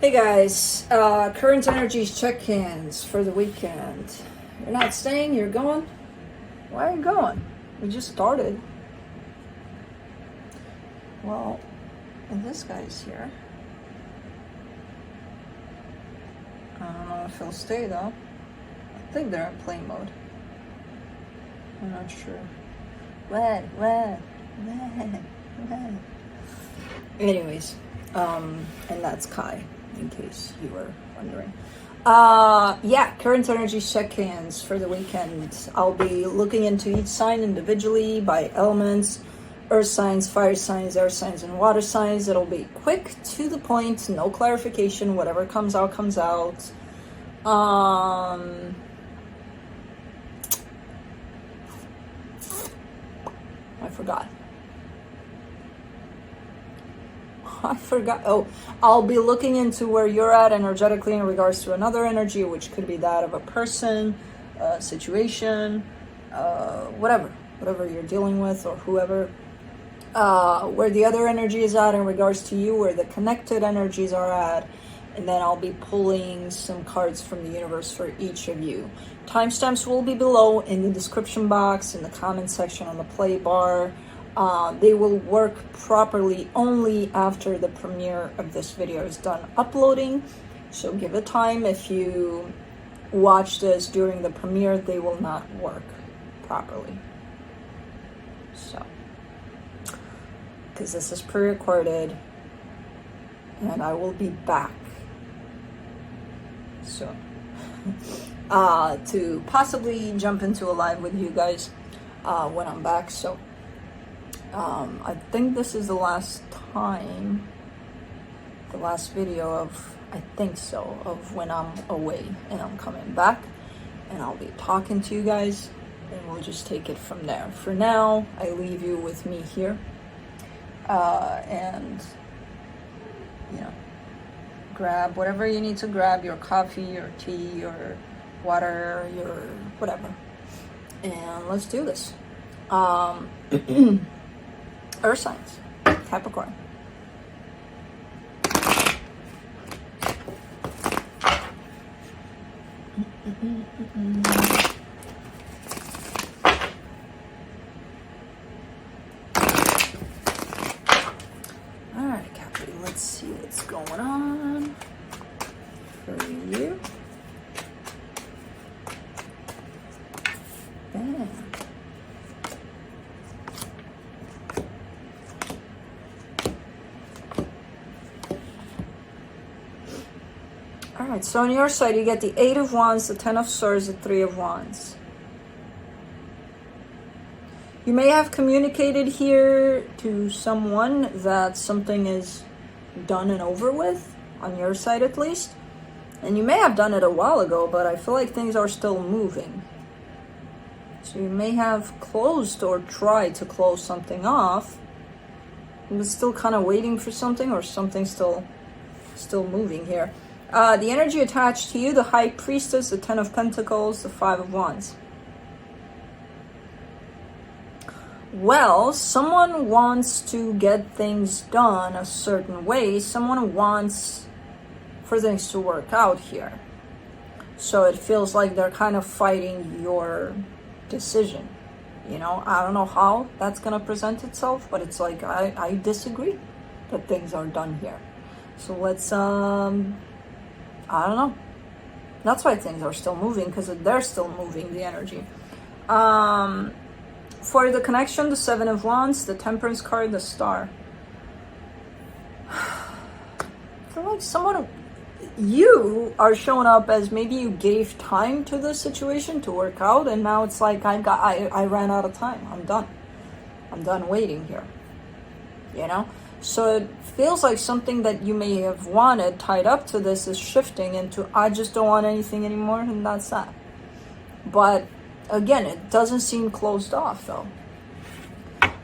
Hey guys, current energies check-ins for the weekend. You're not staying, you're going? Why are you going? We just started. Well, and this guy's here. I don't know if he'll stay though. I think they're in play mode. I'm not sure. What? Anyways, and that's Kai, in case you were wondering. Yeah, current energy check-ins for the weekend. I'll be looking into each sign individually by elements: earth signs, fire signs, air signs, and water signs. It'll be quick, to the point, no clarification. Whatever comes out, comes out. I forgot. Oh, I'll be looking into where you're at energetically in regards to another energy, which could be that of a person, a situation, whatever you're dealing with, or whoever. Where the other energy is at in regards to you, where the connected energies are at, and then I'll be pulling some cards from the universe for each of you. Timestamps will be below in the description box, in the comment section, on the play bar. They will work properly only after the premiere of this video is done uploading, so give it time. If you watch this during the premiere, they will not work properly. So, because this is pre-recorded, and I will be back soon to possibly jump into a live with you guys when I'm back. So I think this is the last time, the last video of, I think so, of when I'm away and I'm coming back, and I'll be talking to you guys, and we'll just take it from there. For now, I leave you with me here, and you know, grab whatever you need to grab, your coffee, your tea, your water, your whatever, and let's do this. Earth signs, Capricorn. All right, Capri, let's see what's going on for you. Bam. Alright, so on your side, you get the 8 of Wands, the 10 of Swords, the 3 of Wands. You may have communicated here to someone that something is done and over with, on your side at least. And you may have done it a while ago, but I feel like things are still moving. So you may have closed or tried to close something off, but still kind of waiting for something, or something still moving here. The energy attached to you, the High Priestess, the 10 of Pentacles, the 5 of Wands. Well, someone wants to get things done a certain way. Someone wants for things to work out here. So it feels like they're kind of fighting your decision. You know, I don't know how that's going to present itself, but it's like, I disagree that things are done here. So let's, I don't know. That's why things are still moving, because they're still moving, the energy. For the connection, the 7 of Wands, the Temperance card, the Star. I feel like someone, you are showing up as maybe you gave time to the situation to work out, and now it's like I ran out of time. I'm done waiting here. You know? So it feels like something that you may have wanted tied up to this is shifting into, I just don't want anything anymore, and that's that. But again, it doesn't seem closed off though.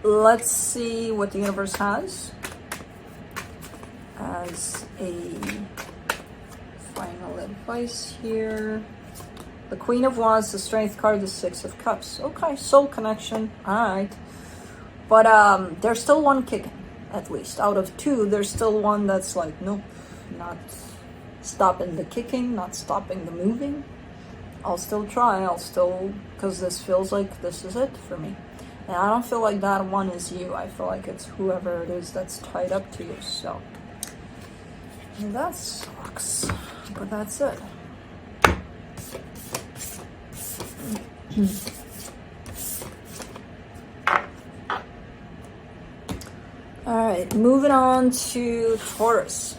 Let's see what the universe has as a final advice here. The Queen of Wands, the Strength card, the 6 of Cups. Okay, soul connection. All right. But there's still one kicking. At least out of 2, there's still one that's like, nope, stopping the kicking, not stopping the moving. I'll still try, because this feels like this is it for me. And I don't feel like that one is you. I feel like it's whoever it is that's tied up to you. So that sucks, but that's it. All right, moving on to Taurus.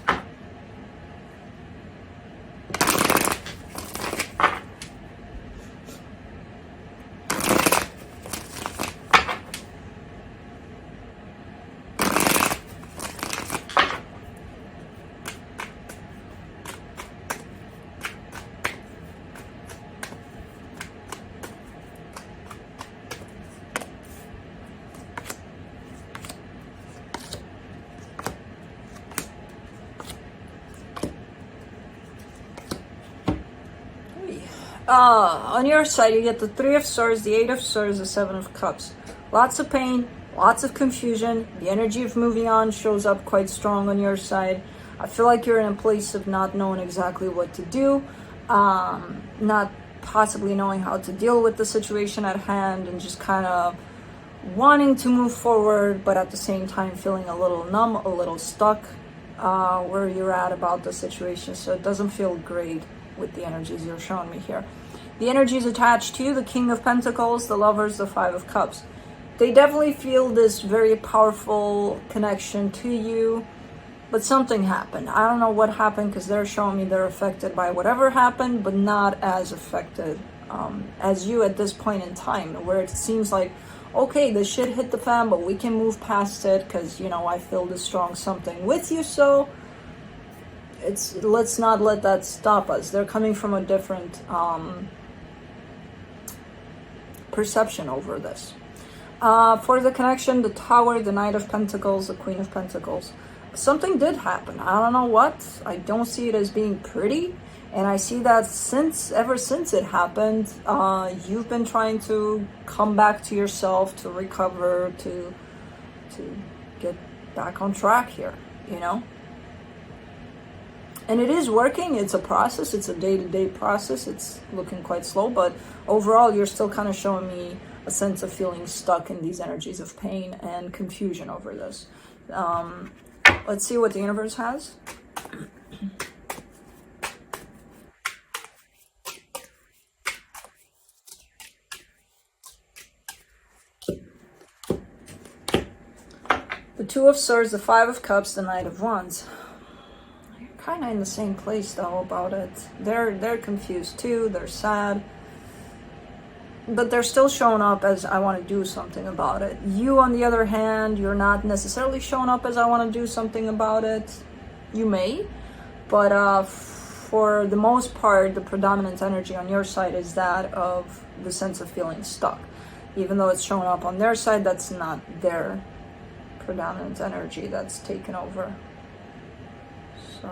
On your side, you get the 3 of Swords, the 8 of Swords, the 7 of Cups. Lots of pain, lots of confusion. The energy of moving on shows up quite strong on your side. I feel like you're in a place of not knowing exactly what to do, not possibly knowing how to deal with the situation at hand, and just kind of wanting to move forward, but at the same time feeling a little numb, a little stuck where you're at about the situation. So it doesn't feel great with the energies you're showing me here. The energies attached to you, the King of Pentacles, the Lovers, the 5 of Cups. They definitely feel this very powerful connection to you, but something happened. I don't know what happened, because they're showing me they're affected by whatever happened, but not as affected as you at this point in time, where it seems like, okay, this shit hit the fan, but we can move past it, because, you know, I feel this strong something with you, so let's not let that stop us. They're coming from a different perception over this. For the connection, the Tower, the Knight of Pentacles, the Queen of Pentacles. Something did happen. I don't know what. I don't see it as being pretty, and I see that ever since it happened, you've been trying to come back to yourself, to recover, to get back on track here, you know. And it is working. It's a process. It's a day-to-day process. It's looking quite slow, but overall, you're still kind of showing me a sense of feeling stuck in these energies of pain and confusion over this. Let's see what the universe has. The 2 of Swords, the 5 of Cups, the Knight of Wands. Kind of in the same place though about it. They're confused too. They're sad, but they're still showing up as I want to do something about it. You, on the other hand, you're not necessarily showing up as I want to do something about it. You may, but for the most part, the predominant energy on your side is that of the sense of feeling stuck. Even though it's showing up on their side, that's not their predominant energy that's taken over. So,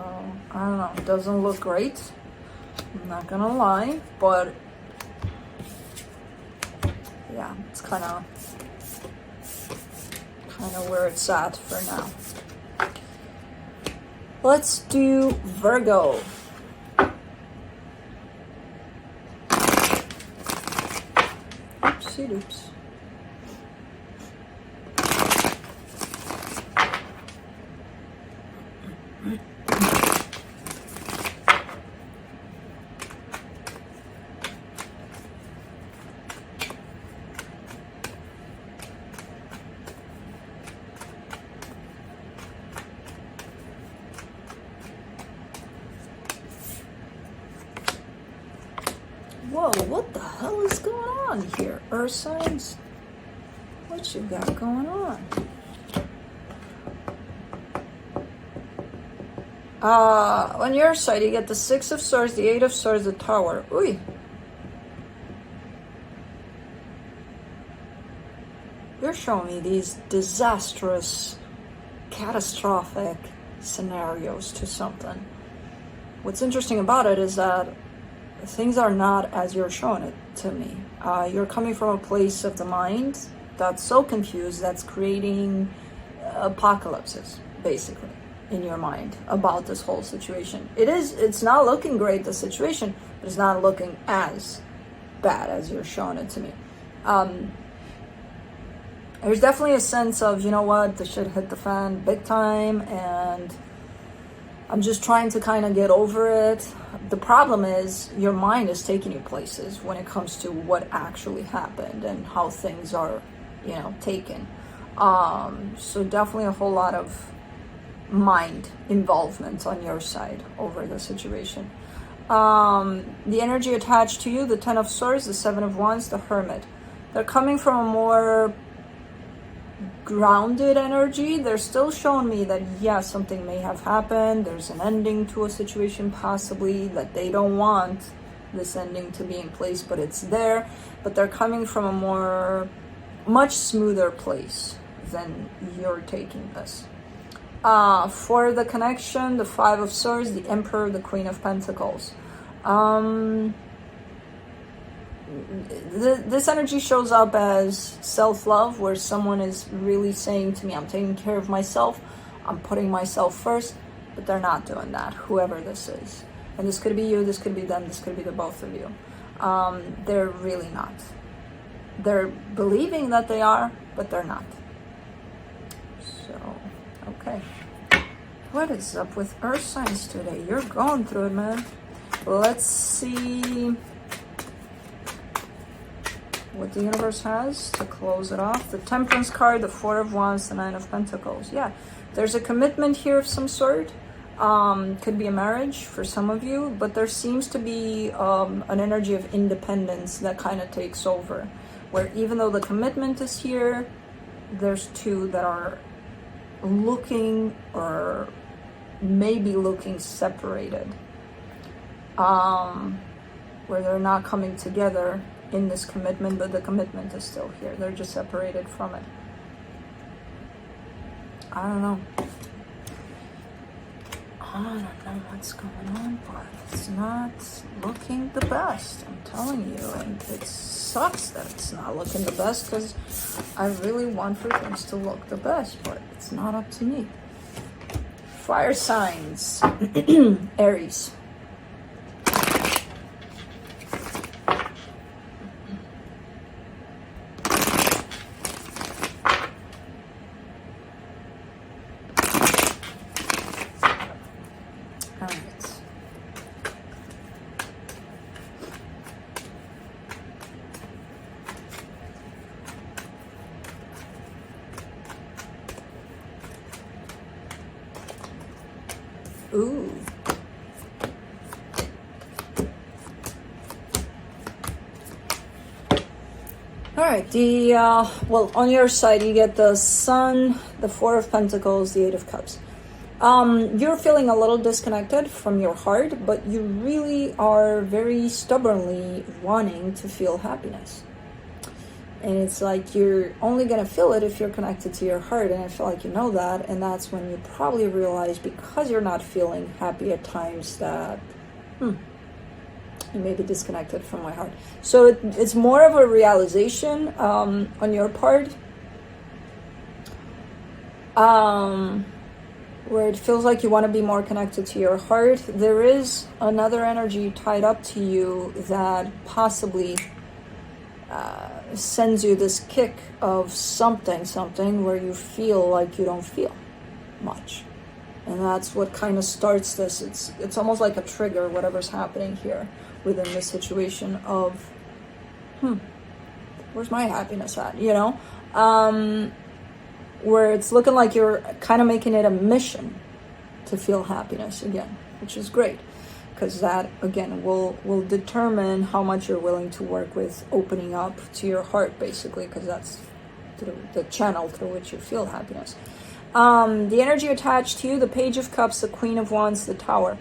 I don't know, it doesn't look great, I'm not gonna lie, but yeah, it's kind of where it's at for now. Let's do Virgo. Oopsie doops. Whoa, what the hell is going on here? Earth signs? What you got going on? On your side, you get the 6 of Swords, the 8 of Swords, the Tower. Ooh. You're showing me these disastrous, catastrophic scenarios to something. What's interesting about it is that things are not as you're showing it to me. You're coming from a place of the mind that's so confused that's creating apocalypses, basically. in your mind about this whole situation. It's not looking great, the situation, but it's not looking as bad as you're showing it to me. There's definitely a sense of, you know what, the shit hit the fan big time, and I'm just trying to kind of get over it. The problem is your mind is taking you places when it comes to what actually happened and how things are, you know, taken. So definitely a whole lot of mind involvement on your side over the situation. The energy attached to you, the 10 of Swords, the 7 of Wands, the Hermit. They're coming from a more grounded energy. They're still showing me that, yeah, something may have happened. There's an ending to a situation, possibly, that they don't want this ending to be in place, but it's there. But they're coming from a much smoother place than you're taking this. For the connection, the 5 of Swords, the Emperor, the Queen of Pentacles. This energy shows up as self-love, where someone is really saying to me, I'm taking care of myself, I'm putting myself first, but they're not doing that, whoever this is. And this could be you, this could be them, this could be the both of you. They're really not. They're believing that they are, but they're not. So, okay. What is up with Earth signs today? You're going through it, man. Let's see what the universe has to close it off. The Temperance card, the 4 of Wands, the 9 of Pentacles. Yeah, there's a commitment here of some sort. Could be a marriage for some of you, but there seems to be an energy of independence that kind of takes over, where even though the commitment is here, there's two that are looking, or maybe looking, separated, where they're not coming together in this commitment, but the commitment is still here. They're just separated from it. I don't know. I don't know what's going on, but it's not looking the best, I'm telling you. And it sucks that it's not looking the best, because I really want for things to look the best, but it's not up to me. Fire signs. Aries. Ooh. All right, well, on your side, you get the Sun, the 4 of Pentacles, the 8 of Cups. You're feeling a little disconnected from your heart, but you really are very stubbornly wanting to feel happiness. And it's like you're only going to feel it if you're connected to your heart. And I feel like you know that. And that's when you probably realize, because you're not feeling happy at times, that you may be disconnected from my heart. So it's more of a realization on your part, where it feels like you want to be more connected to your heart. There is another energy tied up to you that possibly sends you this kick of something where you feel like you don't feel much. And that's what kind of starts this. It's almost like a trigger, whatever's happening here within the situation of, where's my happiness at, you know? Where it's looking like you're kind of making it a mission to feel happiness again, which is great. Because that, again, will determine how much you're willing to work with opening up to your heart, basically, because that's the channel through which you feel happiness. The energy attached to you, the Page of Cups, the Queen of Wands, the Tower.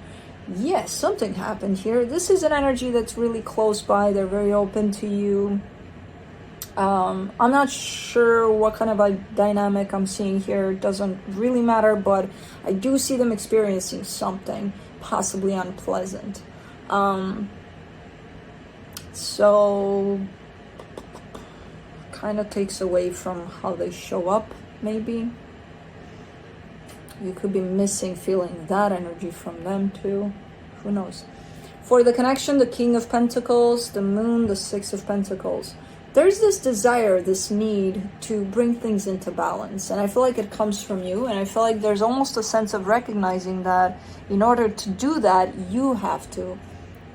Yes, something happened here. This is an energy that's really close by. They're very open to you. I'm not sure what kind of a dynamic I'm seeing here. It doesn't really matter, but I do see them experiencing something possibly unpleasant. So kind of takes away from how they show up, maybe. You could be missing, feeling that energy from them too. Who knows? For the connection, the King of Pentacles, the Moon, the Six of Pentacles. There's this desire, this need to bring things into balance. And I feel like it comes from you. And I feel like there's almost a sense of recognizing that in order to do that, you have to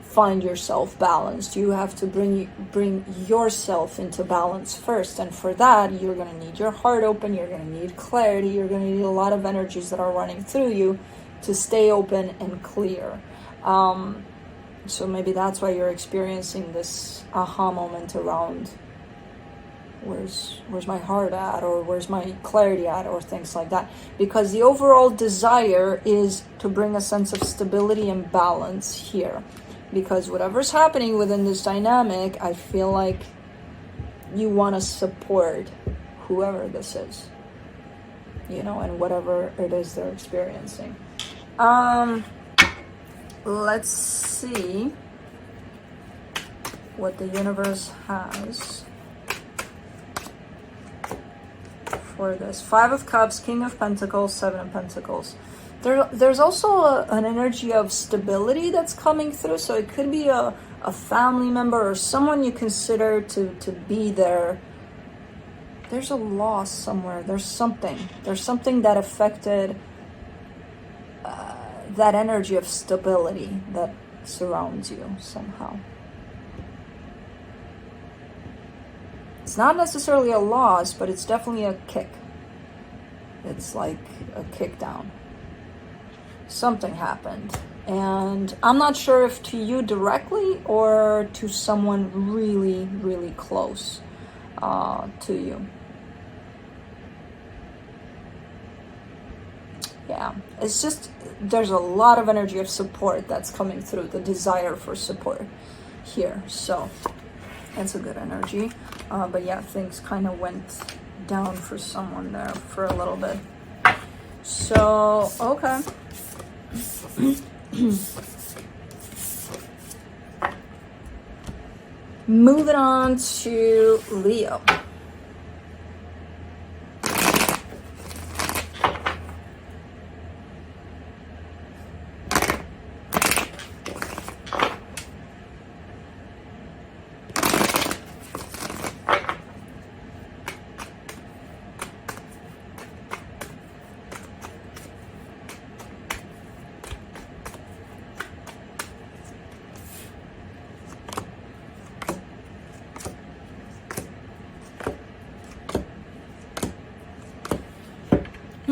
find yourself balanced. You have to bring yourself into balance first. And for that, you're going to need your heart open. You're going to need clarity. You're going to need a lot of energies that are running through you to stay open and clear. So maybe that's why you're experiencing this aha moment around where's my heart at, or where's my clarity at, or things like that. Because the overall desire is to bring a sense of stability and balance here. Because whatever's happening within this dynamic, I feel like you want to support whoever this is, you know, and whatever it is they're experiencing. Let's see what the universe has for this. Five of Cups, King of Pentacles, Seven of Pentacles. There's also an energy of stability that's coming through. So it could be a family member or someone you consider to be there. There's a loss somewhere. There's something that affected that energy of stability that surrounds you somehow. It's not necessarily a loss, but it's definitely a kick. It's like a kick down. Something happened. And I'm not sure if to you directly or to someone really, really close to you. Yeah, it's just, there's a lot of energy of support that's coming through, the desire for support here. So that's a good energy. But yeah, things kind of went down for someone there for a little bit. So, okay. Moving on to Leo.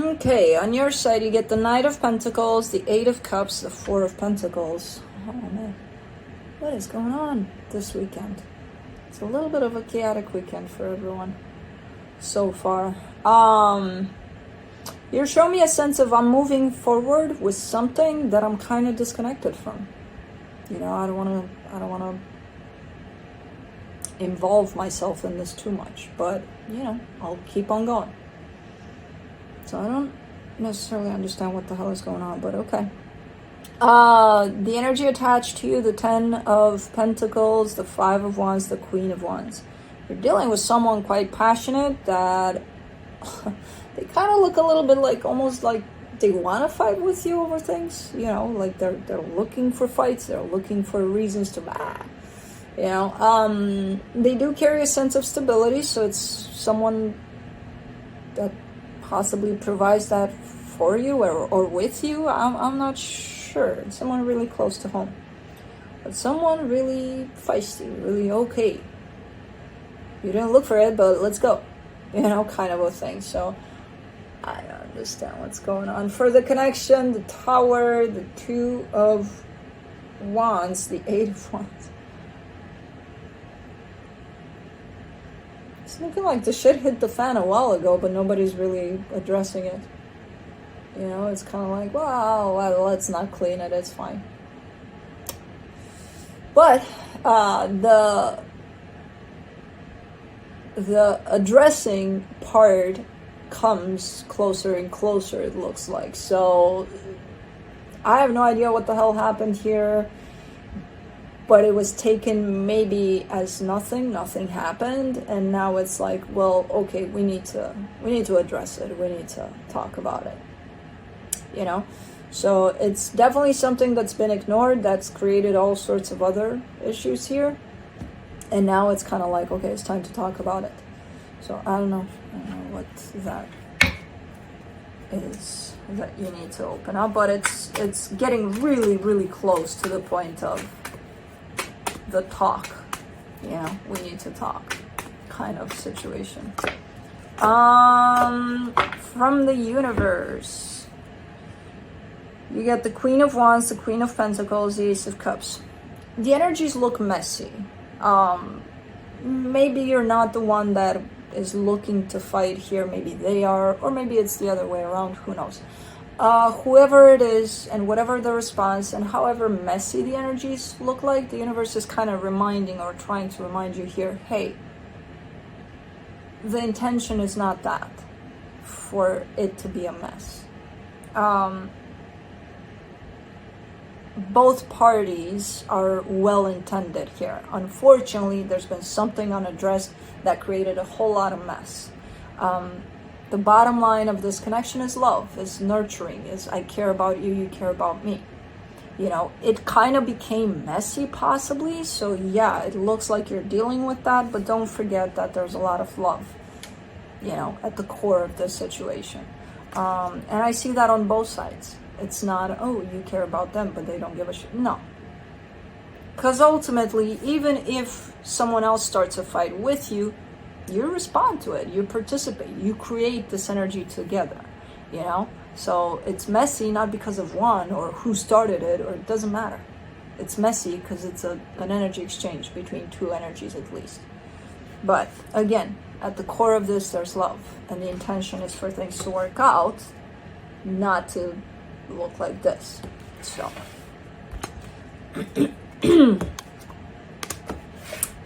Okay, on your side you get the Knight of Pentacles, the Eight of Cups, the Four of Pentacles. Oh man, what is going on this weekend? It's a little bit of a chaotic weekend for everyone so far. You're showing me a sense of I'm moving forward with something that I'm kind of disconnected from. You know, I don't want to involve myself in this too much, but you know, I'll keep on going. So I don't necessarily understand what the hell is going on, but okay. The energy attached to you, the Ten of Pentacles, the Five of Wands, the Queen of Wands. You're dealing with someone quite passionate that they kind of look a little bit like, almost like they want to fight with you over things. You know, like they're looking for fights. They're looking for reasons to, you know. They do carry a sense of stability, so it's someone that possibly provides that for you or with you. I'm not sure. Someone really close to home, but someone really feisty, really okay. You didn't look for it, but let's go, you know, kind of a thing. So I don't understand what's going on. For the connection, the Tower, the Two of Wands, the Eight of Wands. It's looking like the shit hit the fan a while ago, but nobody's really addressing it. You know, it's kind of like, well, let's not clean it, it's fine. But the addressing part comes closer and closer, it looks like. So I have no idea what the hell happened here. But it was taken maybe as nothing happened, and now it's like, well, okay, we need to address it. We need to talk about it. you know? So it's definitely something that's been ignored, that's created all sorts of other issues here. And now it's kind of like, okay, it's time to talk about it. So I don't know what that is that you need to open up, but it's getting really, really close to the point of the talk. You know, we need to talk kind of situation. From the universe, you get the Queen of Wands, the Queen of Pentacles, the Ace of Cups. The energies look messy. Maybe you're not the one that is looking to fight here. Maybe they are, or maybe it's the other way around. Who knows? Whoever it is, and whatever the response, and however messy the energies look like, the universe is kind of reminding or trying to remind you here, hey, the intention is not that for it to be a mess. Both parties are well intended here. Unfortunately, there's been something unaddressed that created a whole lot of mess. The bottom line of this connection is love, is nurturing, is I care about you, you care about me. You know, it kind of became messy possibly, so yeah, it looks like you're dealing with that, but don't forget that there's a lot of love, you know, at the core of this situation. And I see that on both sides. It's not, oh, you care about them, but they don't give a shit. No. Because ultimately, even if someone else starts a fight with you, you respond to it, you participate, you create this energy together, you know? So it's messy, not because of one or who started it, or it doesn't matter. It's messy because it's an energy exchange between two energies at least. But again, at the core of this, there's love. And the intention is for things to work out, not to look like this. So.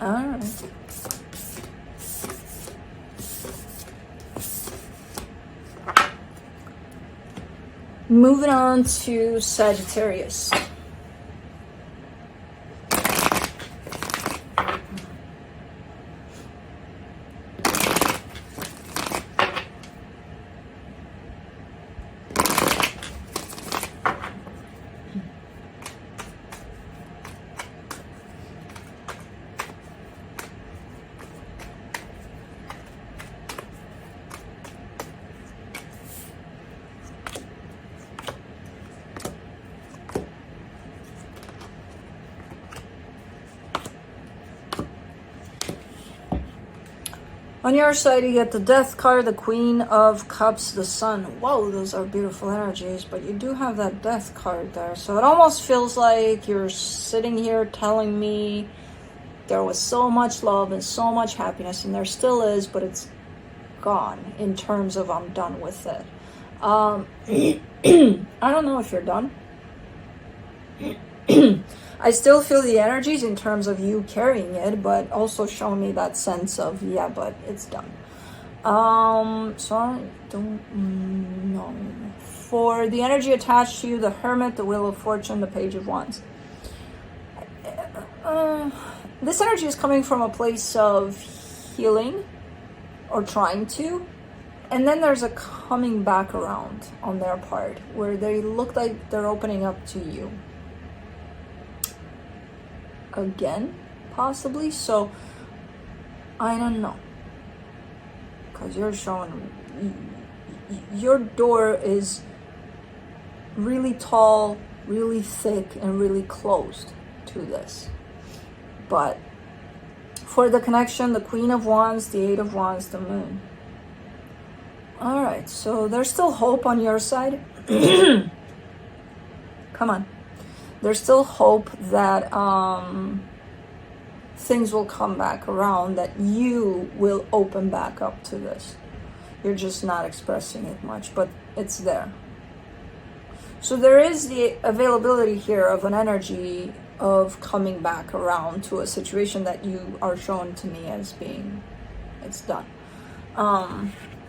All right. Moving on to Sagittarius. On your side, you get the Death card, the Queen of Cups, the Sun. Whoa, those are beautiful energies, but you do have that Death card there. So it almost feels like you're sitting here telling me there was so much love and so much happiness, and there still is, but it's gone in terms of I'm done with it. I don't know if you're done. I still feel the energies in terms of you carrying it, but also showing me that sense of, yeah, but it's done. So I don't know. For the energy attached to you, the Hermit, the Wheel of Fortune, the Page of Wands. This energy is coming from a place of healing, or trying to, and then there's a coming back around on their part, where they look like they're opening up to you. Again, possibly. So I don't know, because you're showing your door is really tall, really thick, and really closed to this. But for the connection, the Queen of Wands, the Eight of Wands, the Moon. All right, so there's still hope on your side. Come on. There's still hope that things will come back around, that you will open back up to this. You're just not expressing it much, but it's there. So there is the availability here of an energy of coming back around to a situation that you are shown to me as being, it's done.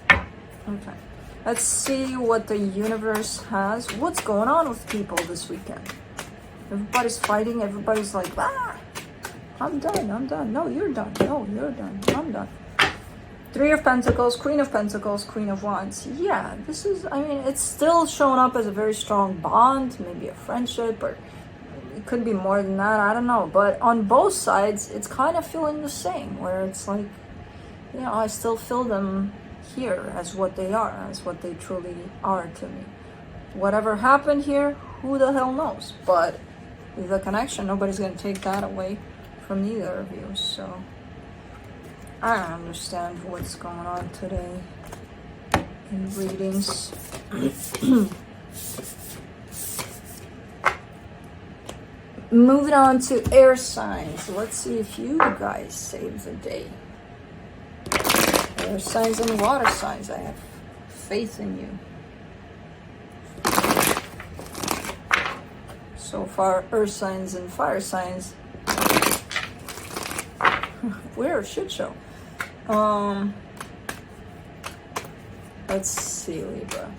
Okay. Let's see what the universe has. What's going on with people this weekend? Everybody's fighting. Everybody's like, ah, I'm done. I'm done. No, you're done. No, you're done. I'm done. Three of Pentacles, Queen of Pentacles, Queen of Wands. Yeah, this is, I mean, it's still showing up as a very strong bond, maybe a friendship, or it could be more than that, I don't know. But on both sides, it's kind of feeling the same, where it's like, you know, I still feel them here as what they are, as what they truly are to me. Whatever happened here, who the hell knows? But the connection, nobody's going to take that away from either of you. So I don't understand what's going on today in readings. Moving on to air signs. Let's see if you guys save the day. Air signs and water signs. I have faith in you. So far, earth signs and fire signs. We're a shit show. Let's see, Libra.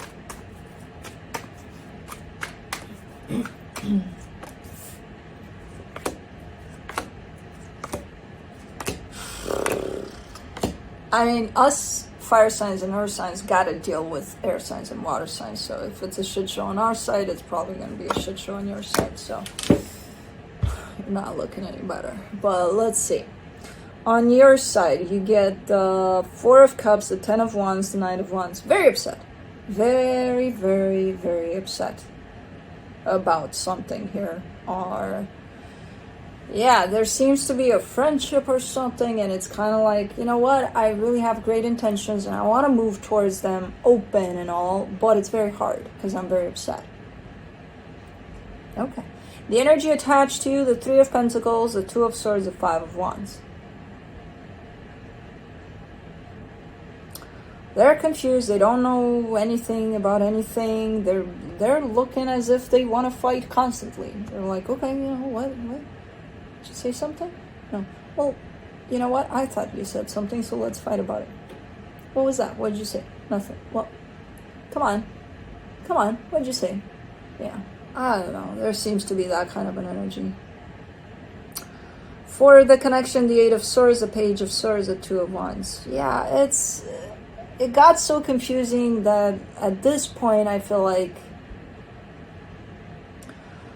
I mean, us fire signs and earth signs gotta deal with air signs and water signs. So if it's a shit show on our side, it's probably gonna be a shit show on your side. So not looking any better. But let's see. On your side, you get the Four of Cups, the Ten of Wands, the Knight of Wands. Very upset. Very, very, very upset about something here. Or, yeah, there seems to be a friendship or something, and it's kind of like, you know what? I really have great intentions, and I want to move towards them open and all, but it's very hard because I'm very upset. Okay. The energy attached to you, the Three of Pentacles, the Two of Swords, the Five of Wands. They're confused. They don't know anything about anything. They're looking as if they want to fight constantly. They're like, okay, you know, what? Did you say something? No. Well, you know what? I thought you said something, so let's fight about it. What was that? What did you say? Nothing. Well, come on. Come on. What did you say? Yeah. I don't know. There seems to be that kind of an energy. For the connection, the Eight of Swords, the Page of Swords, the Two of Wands. Yeah, it got so confusing that at this point I feel like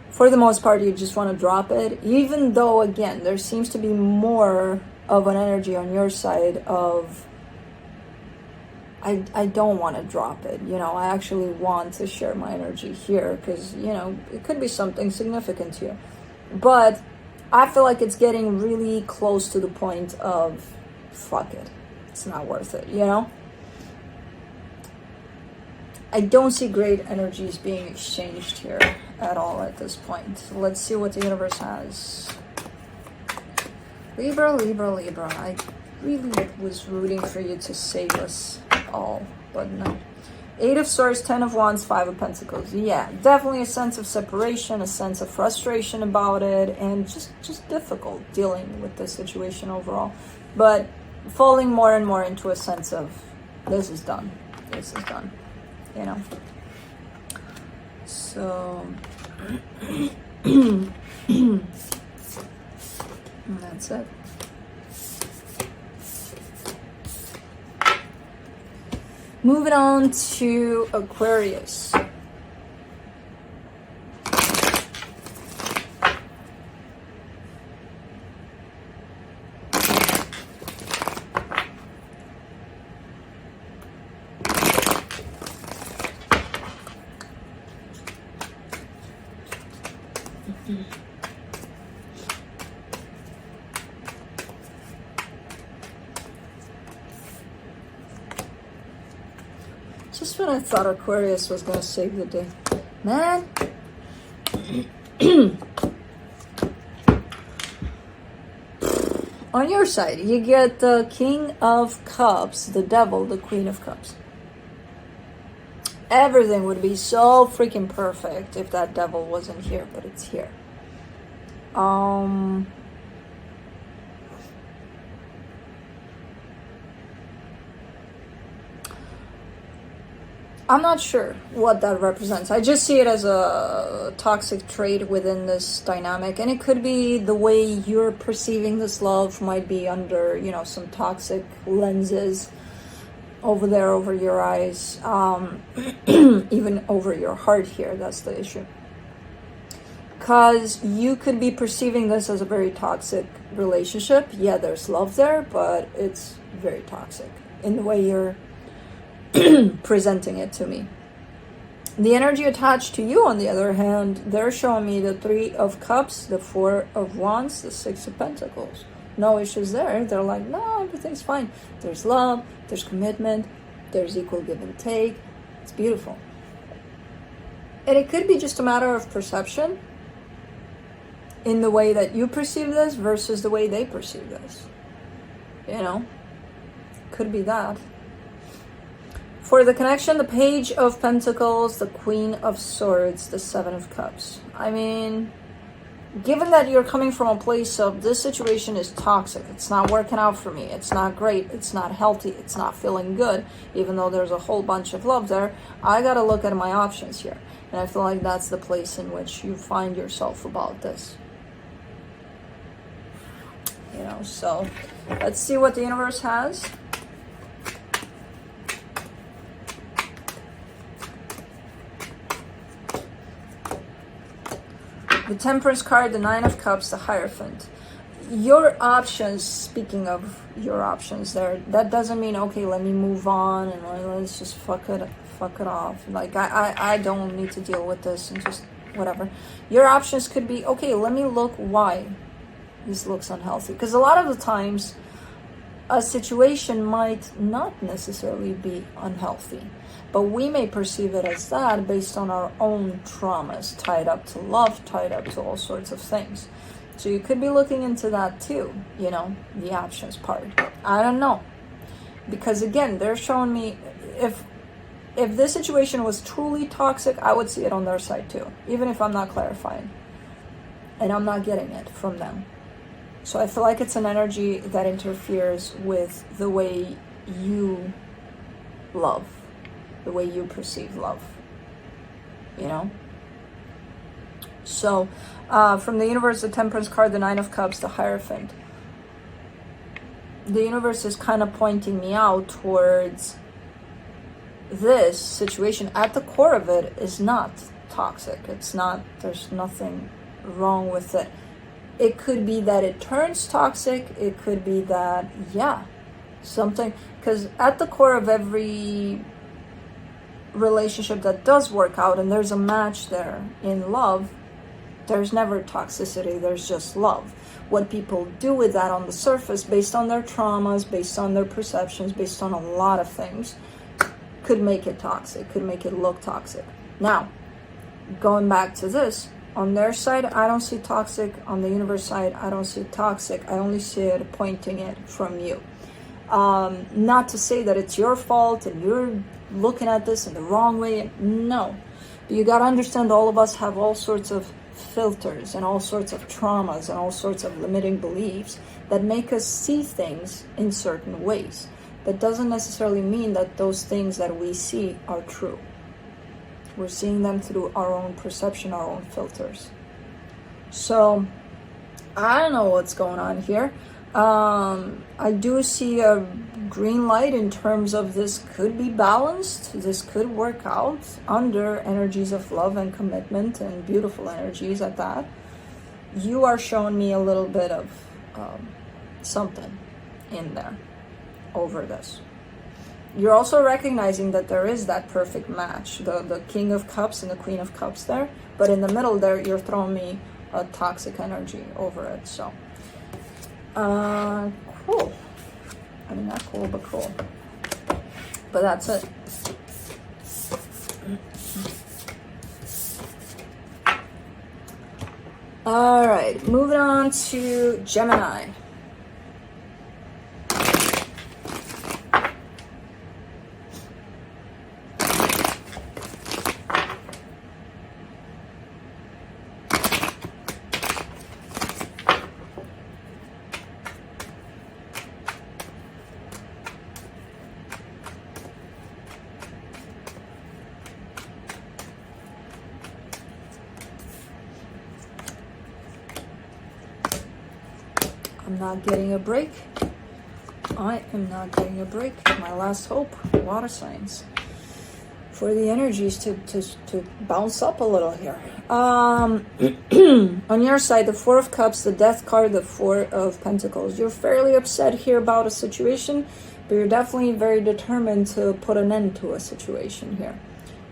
for the most part you just want to drop it, even though again there seems to be more of an energy on your side of I don't want to drop it, you know, I actually want to share my energy here because, you know, it could be something significant here. But I feel like it's getting really close to the point of fuck it, it's not worth it, you know. I don't see great energies being exchanged here at all at this point. So let's see what the universe has. Libra, Libra, Libra. I really was rooting for you to save us all, but no. Eight of Swords, Ten of Wands, Five of Pentacles. Yeah, definitely a sense of separation, a sense of frustration about it, and just difficult dealing with the situation overall. But falling more and more into a sense of this is done. This is done. You know, so that's it. Moving on to Aquarius. Just when I thought Aquarius was gonna save the day, man. On your side, you get the King of Cups, the Devil, the Queen of Cups. Everything would be so freaking perfect if that Devil wasn't here, but it's here. I'm not sure what that represents. I just see it as a toxic trait within this dynamic, and it could be the way you're perceiving this love might be under, you know, some toxic lenses. over there, over your eyes, even over your heart here. That's the issue. Because you could be perceiving this as a very toxic relationship. Yeah, there's love there, but it's very toxic in the way you're presenting it to me. The energy attached to you, on the other hand, they're showing me the 3 of Cups, the 4 of Wands, the 6 of Pentacles. No issues there. They're like, no, everything's fine. There's love, there's commitment, there's equal give and take. It's beautiful. And it could be just a matter of perception in the way that you perceive this versus the way they perceive this. You know, could be that. For the connection, the Page of Pentacles, the Queen of Swords, the 7 of Cups. I mean, given that you're coming from a place of this situation is toxic, it's not working out for me, it's not great, it's not healthy, it's not feeling good, even though there's a whole bunch of love there, I gotta look at my options here. And I feel like that's the place in which you find yourself about this. You know, so let's see what the universe has. The Temperance card, the 9 of Cups, the Hierophant. Your options, speaking of your options there, that doesn't mean, okay, let me move on and let's just fuck it off. Like, I don't need to deal with this and just whatever. Your options could be, okay, let me look why this looks unhealthy. Because a lot of the times, a situation might not necessarily be unhealthy, but we may perceive it as that based on our own traumas, tied up to love, tied up to all sorts of things. So you could be looking into that too, you know, the options part. I don't know. Because again, they're showing me, if this situation was truly toxic, I would see it on their side too, even if I'm not clarifying. And I'm not getting it from them. So I feel like it's an energy that interferes with the way you love, the way you perceive love, you know? So, from the universe, the Temperance card, the 9 of Cups, the Hierophant. The universe is kind of pointing me out towards this situation. At the core of it is not toxic. It's not, there's nothing wrong with it. It could be that it turns toxic. It could be that, yeah, something, because at the core of every relationship that does work out, and there's a match there in love, there's never toxicity, there's just love. What people do with that on the surface, based on their traumas, based on their perceptions, based on a lot of things, could make it toxic, could make it look toxic. Now, going back to this, on their side, I don't see toxic. On the universe side, I don't see toxic. I only see it pointing it from you. Not to say that it's your fault and you're looking at this in the wrong way. No. But you got to understand, all of us have all sorts of filters and all sorts of traumas and all sorts of limiting beliefs that make us see things in certain ways. That doesn't necessarily mean that those things that we see are true. We're seeing them through our own perception, our own filters. So, I don't know what's going on here. I do see a green light in terms of this could be balanced. This could work out under energies of love and commitment and beautiful energies at that. You are showing me a little bit of something in there over this. You're also recognizing that there is that perfect match, the King of Cups and the Queen of Cups there, but in the middle there, you're throwing me a toxic energy over it. So, cool. I mean, not cool, but cool. But that's it. All right, moving on to Gemini. I'm not getting a break I am not getting a break. My last hope, water signs. For the energies to bounce up a little here. On your side, the Four of Cups, the Death card, the Four of Pentacles. You're fairly upset here about a situation, but you're definitely very determined to put an end to a situation here,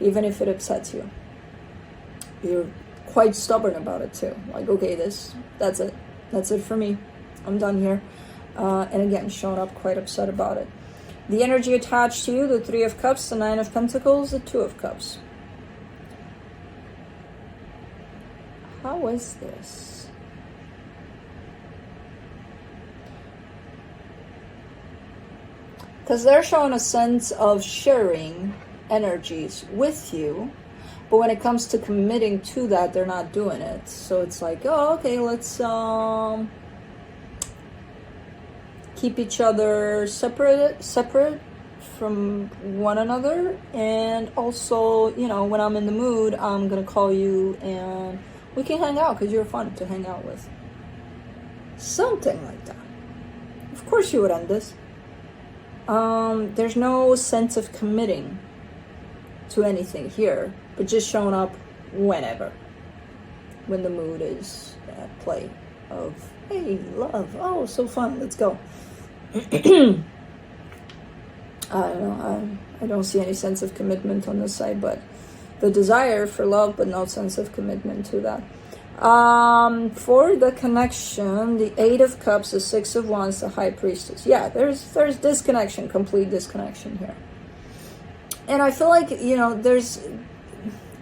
even if it upsets you. You're quite stubborn about it too. Like, okay, that's it for me. I'm done here. And again, showing up quite upset about it. The energy attached to you, the Three of Cups, the Nine of Pentacles, the Two of Cups. How is this? Because they're showing a sense of sharing energies with you, but when it comes to committing to that, they're not doing it. So it's like, oh, okay, let's keep each other separate from one another. And also, you know, when I'm in the mood, I'm gonna call you and we can hang out because you're fun to hang out with. Something like that. Of course you would end this. There's no sense of committing to anything here, but just showing up whenever, when the mood is at play of, hey, love, oh, so fun, let's go. I don't know, I don't see any sense of commitment on this side, but the desire for love, but no sense of commitment to that. For the connection, the Eight of Cups, the Six of Wands, the High Priestess. Yeah, there's disconnection, complete disconnection here. And I feel like, you know,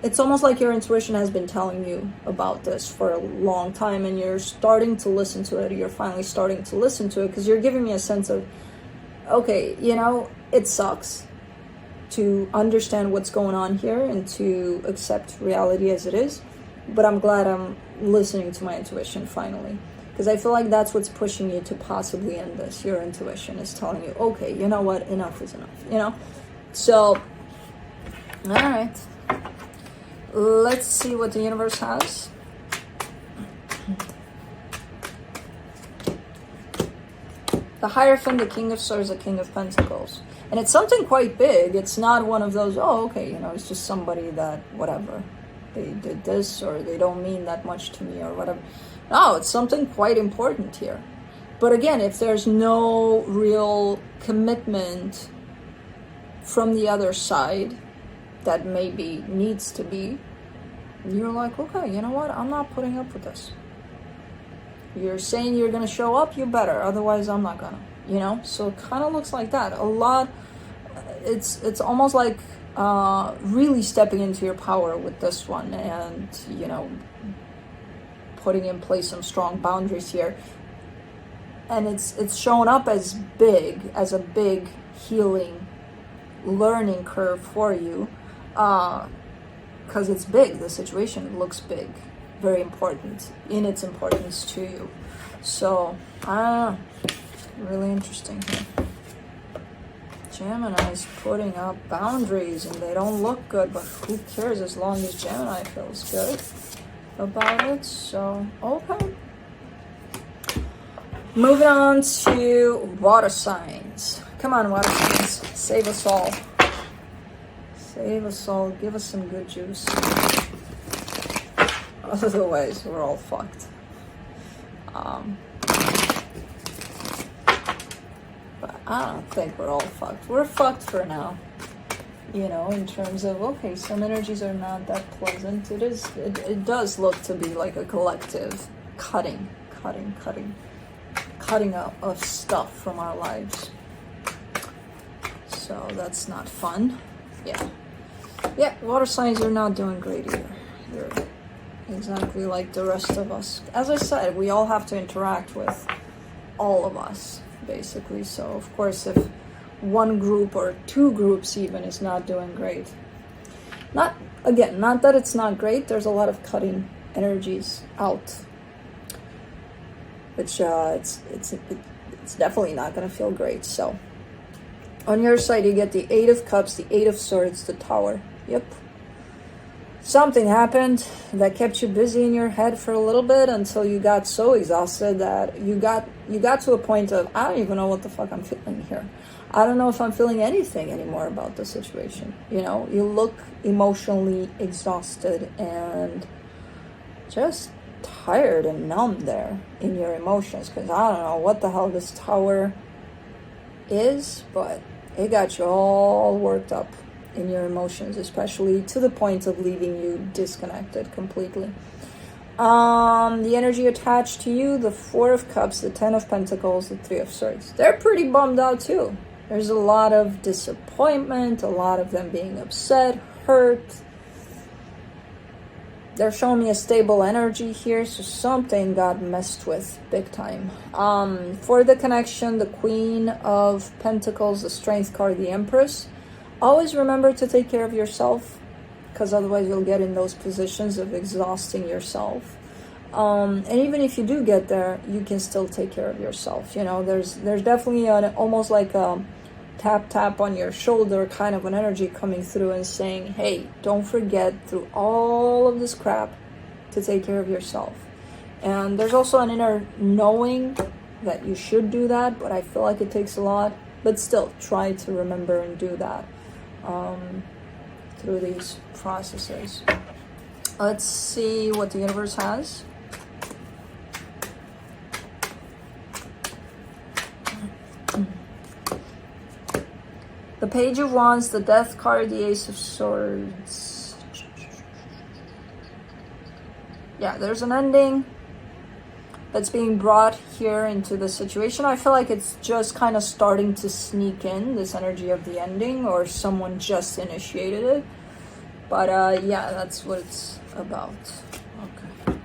it's almost like your intuition has been telling you about this for a long time, and you're starting to listen to it. You're finally starting to listen to it because you're giving me a sense of, okay, you know, it sucks to understand what's going on here and to accept reality as it is, but I'm glad I'm listening to my intuition finally, because I feel like that's what's pushing you to possibly end this. Your intuition is telling you, okay, you know what, enough is enough, you know? So, all right, let's see what the universe has. The Hierophant, the King of Swords, the King of Pentacles. And it's something quite big. It's not one of those, oh, okay, you know, it's just somebody that, whatever, they did this, or they don't mean that much to me, or whatever. No, it's something quite important here. But again, if there's no real commitment from the other side that maybe needs to be, you're like, okay, you know what, I'm not putting up with this. You're saying you're gonna show up, you better, otherwise I'm not gonna, you know? So it kind of looks like that a lot. It's almost like really stepping into your power with this one, and, you know, putting in place some strong boundaries here. And it's showing up as a big healing learning curve for you, because it's big. The situation looks big, very important in its importance to you. So really interesting here. Gemini's putting up boundaries and they don't look good, but who cares as long as Gemini feels good about it. So okay, moving on to water signs. Come on, water signs, save us all. Save us all, give us some good juice. Otherwise, we're all fucked. But I don't think we're all fucked. We're fucked for now. You know, in terms of, okay, some energies are not that pleasant. It does look to be like a collective cutting out of stuff from our lives. So that's not fun. Yeah, water signs are not doing great either. You're exactly like the rest of us. As I said, we all have to interact with all of us, basically. So, of course, if one group or two groups even is not doing great. Not that it's not great. There's a lot of cutting energies out. Which, it's definitely not going to feel great. So, on your side, you get the Eight of Cups, the Eight of Swords, the Tower. Yep. something happened that kept you busy in your head for a little bit until you got so exhausted that you got to a point of, I don't even know what the fuck I'm feeling here. I don't know if I'm feeling anything anymore about the situation. You know, you look emotionally exhausted and just tired and numb there in your emotions, because I don't know what the hell this tower is, but it got you all worked up in your emotions, especially to the point of leaving you disconnected completely. The energy attached to you, the Four of Cups, the Ten of Pentacles, the Three of Swords, they're pretty bummed out too. There's a lot of disappointment, a lot of them being upset, hurt. They're showing me a stable energy here, so something got messed with big time. For the connection, the Queen of Pentacles, the Strength card, the Empress. Always remember to take care of yourself, because otherwise you'll get in those positions of exhausting yourself. And even if you do get there, you can still take care of yourself. You know, there's definitely almost like a tap on your shoulder kind of an energy coming through and saying, hey, don't forget through all of this crap to take care of yourself. And there's also an inner knowing that you should do that, but I feel like it takes a lot. But still, try to remember and do that through these processes. Let's see what the universe has. The Page of Wands, the Death card, the Ace of Swords. Yeah, there's an ending that's being brought here into the situation. I feel like it's just kind of starting to sneak in, this energy of the ending, or someone just initiated it. But yeah, that's what it's about. Okay.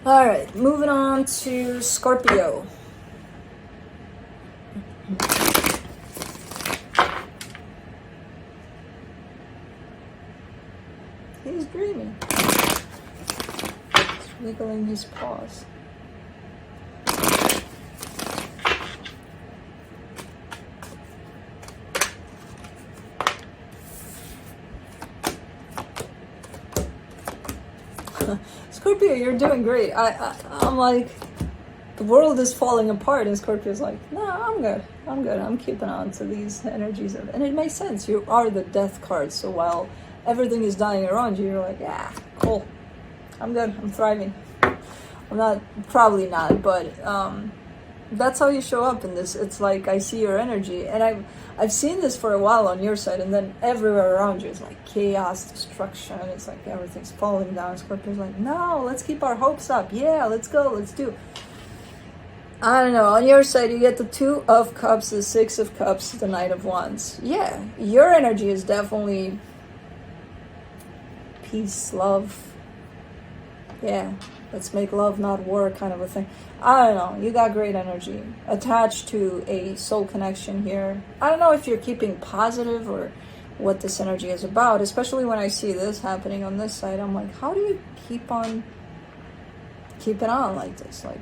All right, moving on to Scorpio. He's dreaming. He's wiggling his paws. Scorpio, you're doing great. I'm like, the world is falling apart, and Scorpio's like, no, I'm good. I'm keeping on to these energies. And it makes sense. You are the Death card, so while everything is dying around you, you're like, yeah, cool. I'm good. I'm thriving. I'm not, probably not, but that's how you show up in this. It's like, I see your energy, and I've seen this for a while on your side, and then everywhere around you is like chaos, destruction. It's like everything's falling down. Scorpio's like, no, let's keep our hopes up. Yeah, let's go. Let's do. I don't know. On your side, you get the Two of Cups, the Six of Cups, the Knight of Wands. Yeah, your energy is definitely peace, love. Yeah, let's make love, not war kind of a thing. I don't know. You got great energy attached to a soul connection here. I don't know if you're keeping positive or what this energy is about, especially when I see this happening on this side. I'm like, how do you keep on keeping on like this? Like,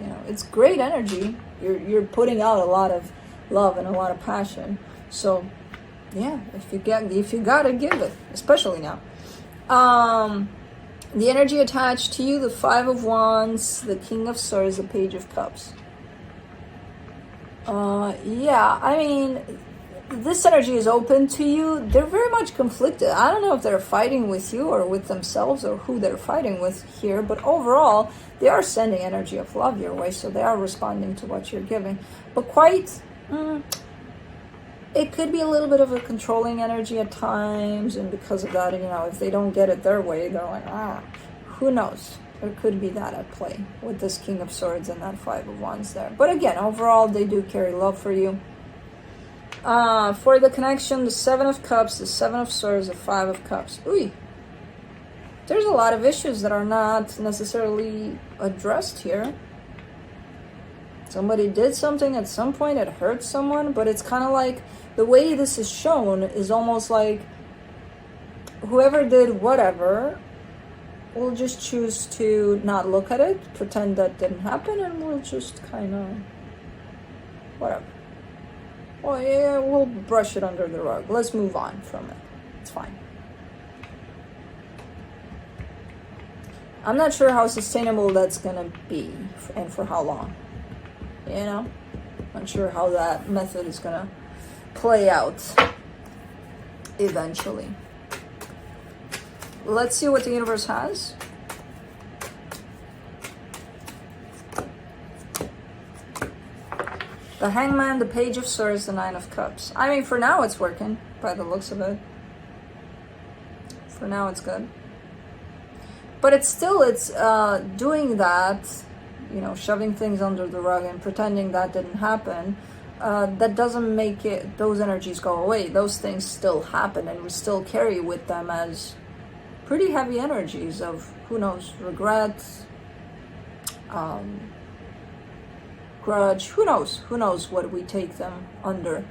you know, it's great energy. You're putting out a lot of love and a lot of passion. So, yeah, if you gotta give it, especially now. The energy attached to you, the Five of Wands, the King of Swords, the Page of Cups. Yeah, I mean, this energy is open to you. They're very much conflicted. I don't know if they're fighting with you or with themselves or who they're fighting with here, but overall, they are sending energy of love your way, so they are responding to what you're giving. But quite... it could be a little bit of a controlling energy at times, and because of that, you know, if they don't get it their way, they're like, who knows? There could be that at play with this King of Swords and that Five of Wands there. But again, overall, they do carry love for you. For the connection, the Seven of Cups, the Seven of Swords, the Five of Cups. Ooh, there's a lot of issues that are not necessarily addressed here. Somebody did something at some point, it hurt someone, but it's kind of like the way this is shown is almost like whoever did whatever will just choose to not look at it, pretend that didn't happen, and we'll just kind of whatever. Well, yeah, we'll brush it under the rug. Let's move on from it. It's fine. I'm not sure how sustainable that's gonna be and for how long. You know? Not sure how that method is gonna play out eventually. Let's see what the universe has. The Hangman, the Page of Swords, the Nine of Cups. I mean, for now it's working, by the looks of it. For now it's good. But it's still, doing that, you know, shoving things under the rug and pretending that didn't happen. That doesn't make those energies go away. Those things still happen, and we still carry with them as pretty heavy energies of, who knows, regret, grudge, who knows what we take them under.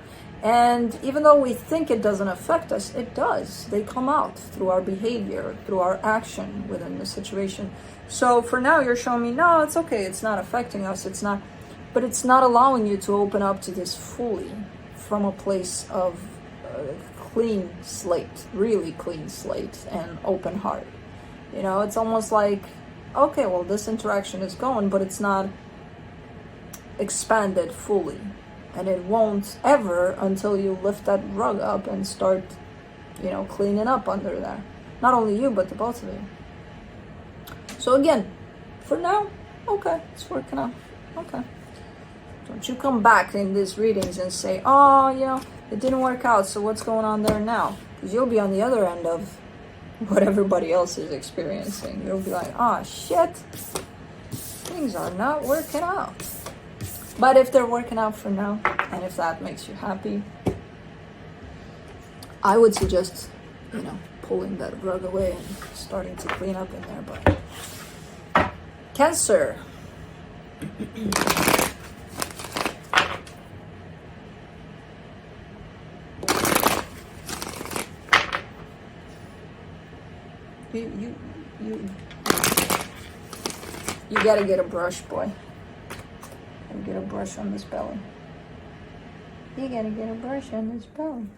And even though we think it doesn't affect us, it does. They come out through our behavior, through our action within the situation. So for now, you're showing me, no, it's okay, it's not affecting us, it's not, but it's not allowing you to open up to this fully from a place of clean slate, really clean slate and open heart. You know, it's almost like, okay, well, this interaction is going, but it's not expanded fully. And it won't ever until you lift that rug up and start, you know, cleaning up under there. Not only you, but the both of you. So again, for now, okay, it's working out. Okay. Don't you come back in these readings and say, oh, you know, it didn't work out, so what's going on there now? Because you'll be on the other end of what everybody else is experiencing. You'll be like, oh, shit, things are not working out. But if they're working out for now, and if that makes you happy, I would suggest, you know, pulling that rug away and starting to clean up in there. But Cancer. You gotta get a brush, boy. And get a brush on this belly. You gotta get a brush on this belly.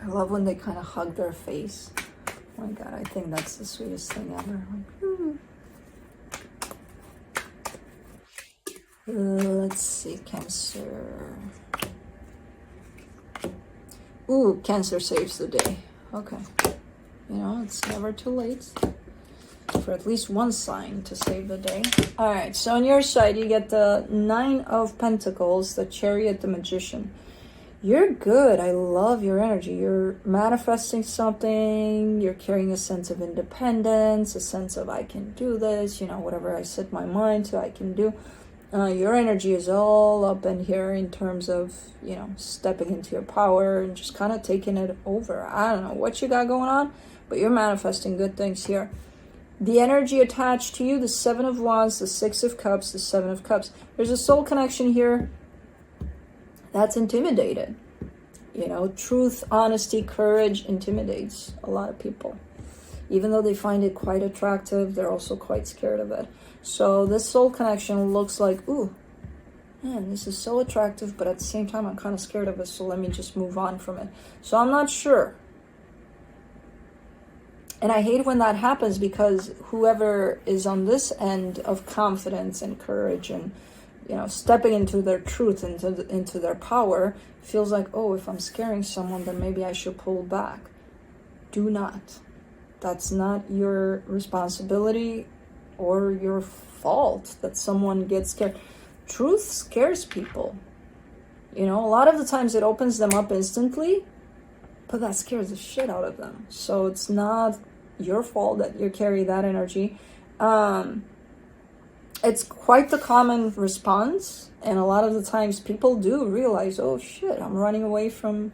I love when they kind of hug their face. Oh my God, I think that's the sweetest thing ever. Let's see, Cancer. Ooh, Cancer saves the day. Okay. You know, it's never too late for at least one sign to save the day. All right, so on your side, you get the Nine of Pentacles, the Chariot, the Magician. You're good. I love your energy. You're manifesting something. You're carrying a sense of independence, a sense of I can do this, you know, whatever I set my mind to, I can do. Your energy is all up in here in terms of, you know, stepping into your power and just kind of taking it over. I don't know what you got going on, but you're manifesting good things here. The energy attached to you, the Seven of Wands, the Six of Cups, the Seven of Cups. There's a soul connection here that's intimidated. You know, truth, honesty, courage intimidates a lot of people. Even though they find it quite attractive, they're also quite scared of it. So this soul connection looks like, ooh, man, this is so attractive, but at the same time, I'm kind of scared of it, so let me just move on from it. So I'm not sure. And I hate when that happens, because whoever is on this end of confidence and courage and, you know, stepping into their truth, into their power, feels like, oh, if I'm scaring someone, then maybe I should pull back. Do not. That's not your responsibility or your fault that someone gets scared. Truth scares people. You know, a lot of the times it opens them up instantly, but that scares the shit out of them. So it's not your fault that you carry that energy. It's quite the common response, and a lot of the times people do realize, oh shit, I'm running away from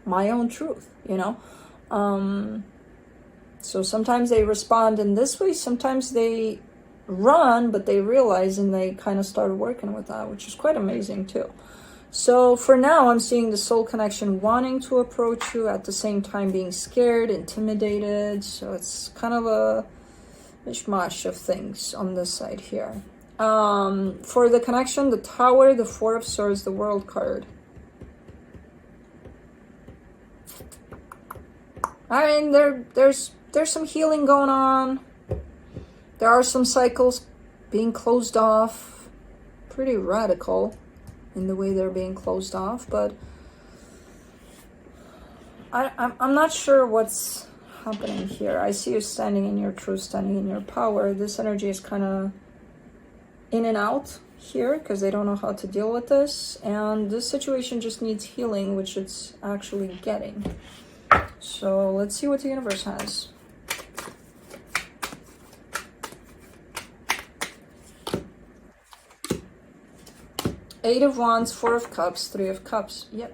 my own truth, you know. So sometimes they respond in this way, sometimes they run, but they realize and they kind of start working with that, which is quite amazing too. So for now, I'm seeing the soul connection wanting to approach you, at the same time being scared, intimidated. So it's kind of a mishmash of things on this side here. For the connection, the Tower, the Four of Swords, the World card. I mean, there's some healing going on. There are some cycles being closed off. Pretty radical in the way they're being closed off, but I'm not sure what's happening here. I see you standing in your truth, standing in your power. This energy is kind of in and out here because they don't know how to deal with this, and this situation just needs healing, which it's actually getting. So let's see what the universe has. Eight of Wands, Four of Cups, Three of Cups. Yep.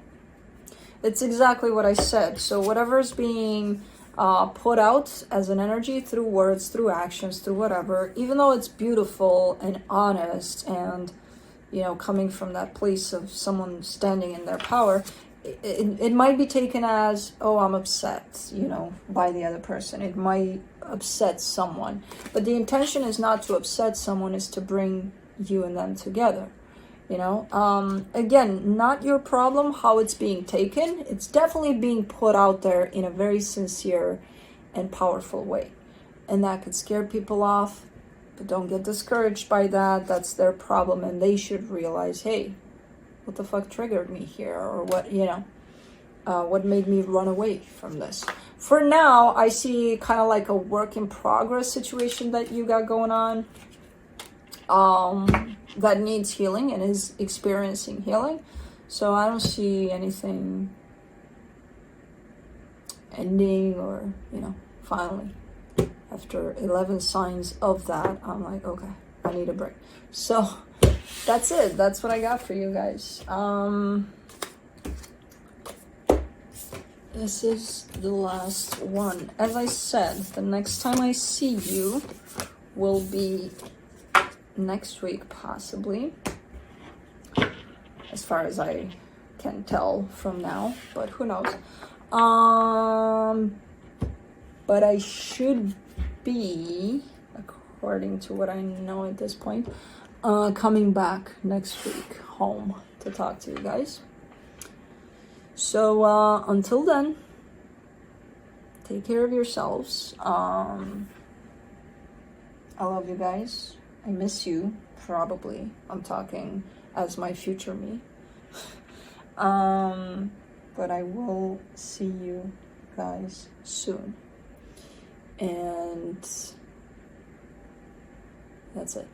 It's exactly what I said. So whatever's being put out as an energy through words, through actions, through whatever, even though it's beautiful and honest and, you know, coming from that place of someone standing in their power, it might be taken as, oh, I'm upset, you know, by the other person. It might upset someone. But the intention is not to upset someone, is to bring you and them together. You know, again, not your problem how it's being taken. It's definitely being put out there in a very sincere and powerful way. And that could scare people off, but don't get discouraged by that. That's their problem, and they should realize, hey, what the fuck triggered me here? Or what, you know, what made me run away from this? For now, I see kind of like a work in progress situation that you got going on. That needs healing and is experiencing healing. So I don't see anything ending or, you know, finally. After 11 signs of that, I'm like, okay, I need a break. So that's it. That's what I got for you guys. This is the last one. As I said, the next time I see you will be next week, possibly, as far as I can tell from now, but who knows. But I should be, according to what I know at this point, coming back next week home to talk to you guys. So until then, take care of yourselves. I love you guys. I miss you, probably. I'm talking as my future me. But I will see you guys soon. And that's it.